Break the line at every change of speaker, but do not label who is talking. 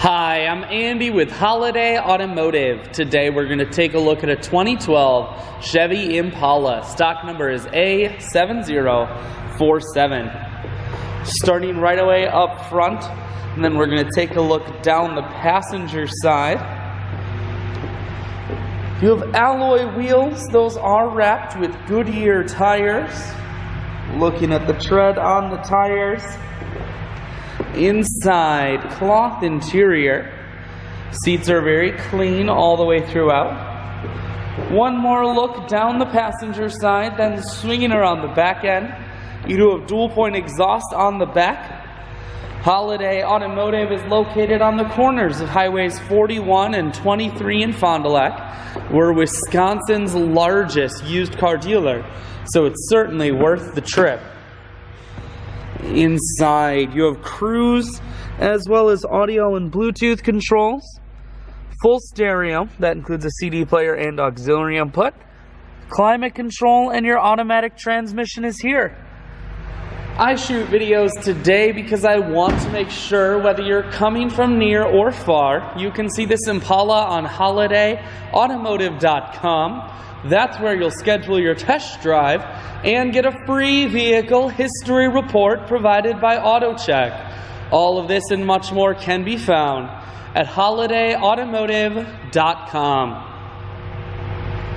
Hi, I'm Andy with Holiday Automotive. Today we're going to take a look at a 2012 Chevy Impala. Stock number is A7047. Starting right away up front, and then we're going to take a look down the passenger side. You have alloy wheels. Those are wrapped with Goodyear tires. Looking at the tread on the tires. Inside, cloth interior. Seats are very clean all the way throughout. One more look down the passenger side, then swinging around the back end. You do have dual point exhaust on the back. Holiday Automotive is located on the corners of highways 41 and 23 in Fond du Lac. We're Wisconsin's largest used car dealer, so it's certainly worth the trip. Inside, you have cruise as well as audio and Bluetooth controls. Full stereo, that includes a CD player and auxiliary input. Climate control, and your automatic transmission is here. I shoot videos today because I want to make sure whether you're coming from near or far, you can see this Impala on holidayautomotive.com. That's where you'll schedule your test drive and get a free vehicle history report provided by AutoCheck. All of this and much more can be found at holidayautomotive.com.